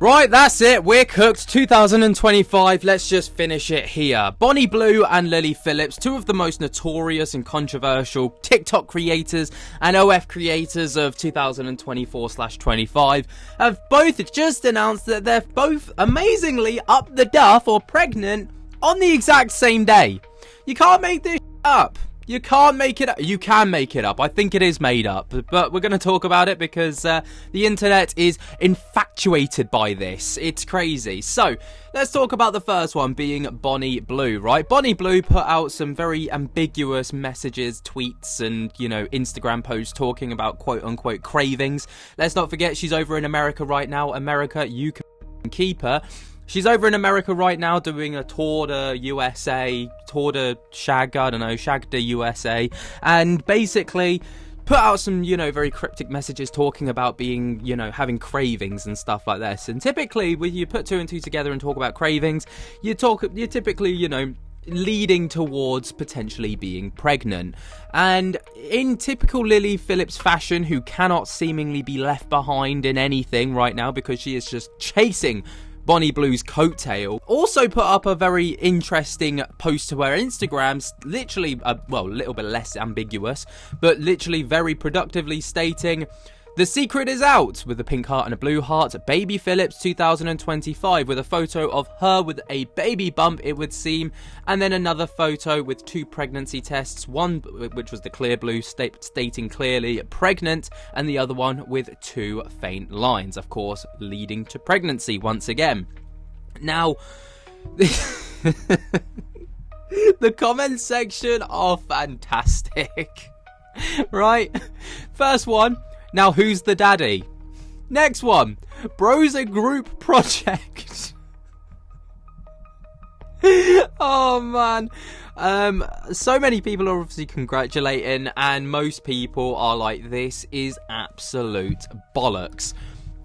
Right, that's it. We're cooked. 2025. Let's just finish it here. Bonnie Blue and Lily Phillips, two of the most notorious and controversial TikTok creators and OF creators of 2024/25, have both just announced that they're both amazingly up the duff or pregnant on the exact same day. You can't make this up. You can't make it up. You can make it up. I think it is made up. But we're going to talk about it because the internet is infatuated by this. It's crazy. So, let's talk about the first one being Bonnie Blue, right? Bonnie Blue put out some very ambiguous messages, tweets, and, Instagram posts talking about quote-unquote cravings. Let's not forget she's over in America right now. America, you can keep her. She's over in America right now doing a tour to USA, tour to Shag to USA, and basically put out some, very cryptic messages talking about being, having cravings and stuff like this. And typically, when you put two and two together and talk about cravings, you're typically, leading towards potentially being pregnant. And in typical Lily Phillips fashion, who cannot seemingly be left behind in anything right now because she is just chasing Bonnie Blue's coattail, also put up a very interesting post to her Instagram, literally, a little bit less ambiguous, but literally very productively stating, "The secret is out," with a pink heart and a blue heart. Baby Phillips 2025, with a photo of her with a baby bump, it would seem, and then another photo with two pregnancy tests, one which was the clear blue stating clearly pregnant, and the other one with two faint lines, of course leading to pregnancy once again. Now the comment section are fantastic. Right, first one, "Now who's the daddy?" Next one, "Bro's a group project." Oh man. So many people are obviously congratulating, and most people are like, this is absolute bollocks.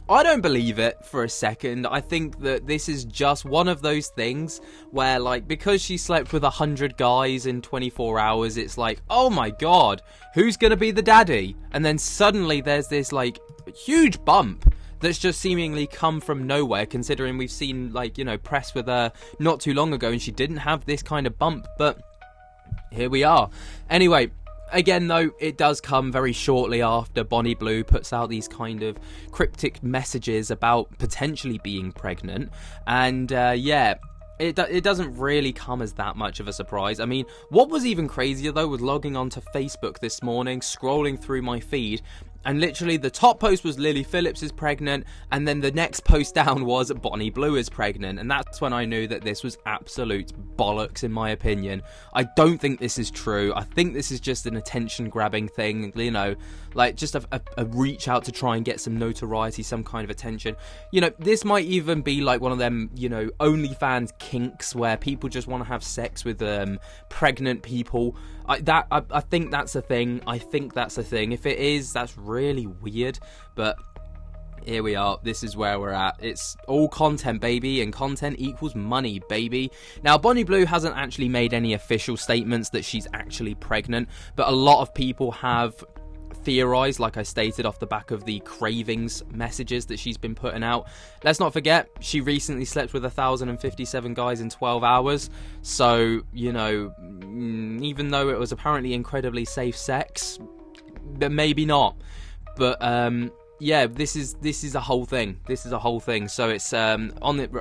I don't believe it for a second. I think that this is just one of those things where, because she slept with 100 guys in 24 hours, it's like, oh my god, who's gonna be the daddy? And then suddenly there's this, huge bump that's just seemingly come from nowhere, considering we've seen, press with her not too long ago, and she didn't have this kind of bump, but here we are. Anyway, again, though, it does come very shortly after Bonnie Blue puts out these kind of cryptic messages about potentially being pregnant. And, it doesn't really come as that much of a surprise. I mean, what was even crazier, though, was logging onto Facebook this morning, scrolling through my feed, and literally the top post was Lily Phillips is pregnant, and then the next post down was Bonnie Blue is pregnant, and that's when I knew that this was absolute bollocks in my opinion. I don't think this is true. I think this is just an attention grabbing thing, just a reach out to try and get some notoriety, some kind of attention. This might even be like one of them, OnlyFans kinks where people just want to have sex with pregnant people. I think that's a thing. I think that's a thing. If it is, that's really weird, but here we are. This is where we're at. It's all content, baby, and content equals money, baby. Now, Bonnie Blue hasn't actually made any official statements that she's actually pregnant, but a lot of people have theorized, like I stated, off the back of the cravings messages that she's been putting out. Let's not forget, she recently slept with 1,057 guys in 12 hours. So, even though it was apparently incredibly safe sex, but maybe not. But yeah, this is a whole thing. This is a whole thing. So it's a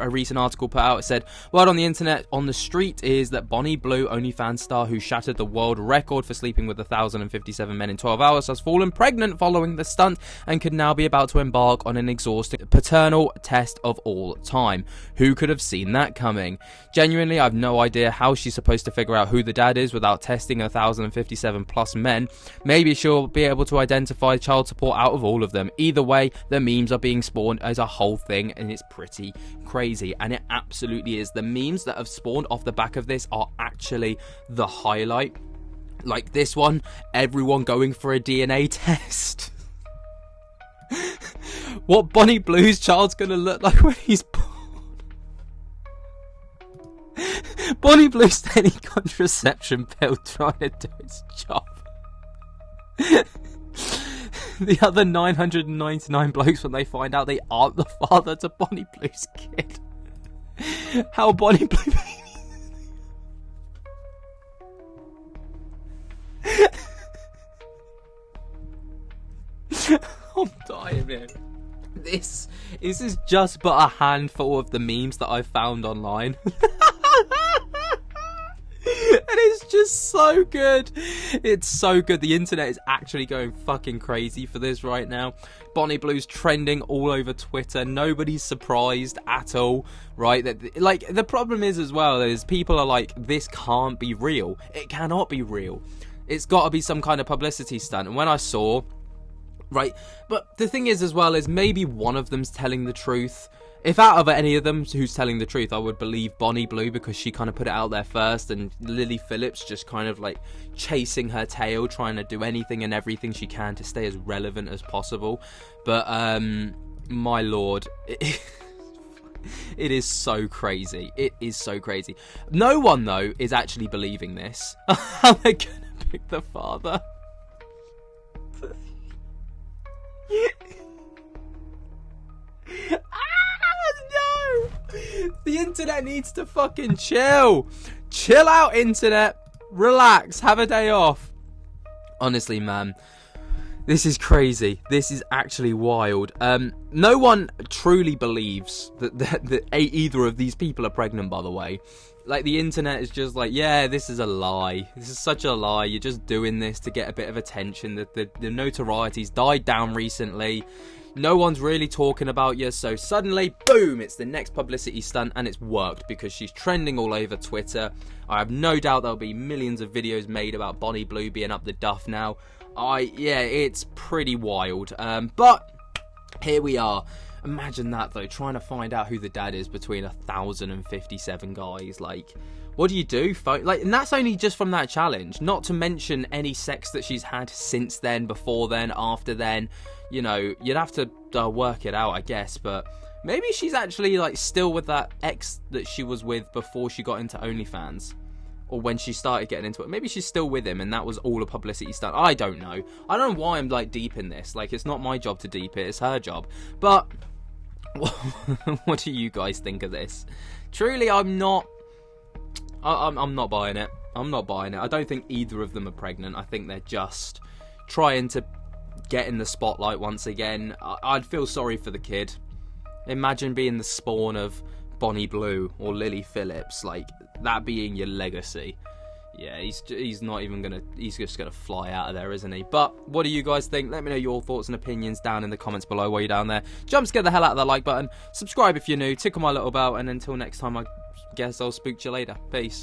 recent article put out. It said, word on the internet on the street is that Bonnie Blue, OnlyFans star who shattered the world record for sleeping with 1,057 men in 12 hours, has fallen pregnant following the stunt and could now be about to embark on an exhausting paternal test of all time. Who could have seen that coming? Genuinely, I have no idea how she's supposed to figure out who the dad is without testing 1,057 plus men. Maybe she'll be able to identify child support out of all of them. Either way, the memes are being spawned as a whole thing, and it's pretty crazy, and it absolutely is. The memes that have spawned off the back of this are actually the highlight. Like this one, everyone going for a DNA test. What Bonnie Blue's child's gonna look like when he's born. Bonnie Blue's daily contraception pill trying to do its job. the other 999 blokes when they find out they aren't the father to Bonnie Blue's kid. How Bonnie Blue... I'm dying, man. This is just but a handful of the memes that I've found online. And it's just so good. It's so good. The internet is actually going fucking crazy for this right now. Bonnie Blue's trending all over Twitter. Nobody's surprised at all, right? That, like, the problem is as well is people are like, this can't be real. It cannot be real. It's got to be some kind of publicity stunt. And when I saw, right, but the thing is as well is maybe one of them's telling the truth. If out of any of them who's telling the truth, I would believe Bonnie Blue because she kind of put it out there first, and Lily Phillips just kind of like chasing her tail, trying to do anything and everything she can to stay as relevant as possible. But my lord, it is so crazy. It is so crazy. No one though is actually believing this. How they're gonna pick the father? The internet needs to fucking chill. Chill out, internet. Relax. Have a day off. Honestly, man. This is crazy. This is actually wild. No one truly believes that either of these people are pregnant, by the way. Like, the internet is just like, yeah, this is a lie. This is such a lie. You're just doing this to get a bit of attention. The notoriety's died down recently. No one's really talking about you, so suddenly, boom, it's the next publicity stunt, and it's worked because she's trending all over Twitter. I have no doubt there'll be millions of videos made about Bonnie Blue being up the duff now. Yeah, it's pretty wild. But here we are. Imagine that, though, trying to find out who the dad is between 1,057 guys. Like, what do you do? And that's only just from that challenge, not to mention any sex that she's had since then, before then, after then. You know, you'd have to work it out, I guess, but maybe she's actually, like, still with that ex that she was with before she got into OnlyFans. Or when she started getting into it. Maybe she's still with him and that was all a publicity stunt. I don't know. I don't know why I'm, like, deep in this. Like, it's not my job to deep it, it's her job. But what do you guys think of this? Truly, I'm not buying it. I'm not buying it. I don't think either of them are pregnant. I think they're just trying to get in the spotlight once again. I'd feel sorry for the kid. Imagine being the spawn of Bonnie Blue or Lily Phillips, like that being your legacy. Yeah, he's not even gonna. He's just gonna fly out of there, isn't he? But what do you guys think? Let me know your thoughts and opinions down in the comments below while you're down there. Jump scare the hell out of that like button. Subscribe if you're new. Tickle my little bell, and until next time, I guess I'll spook you later. Peace.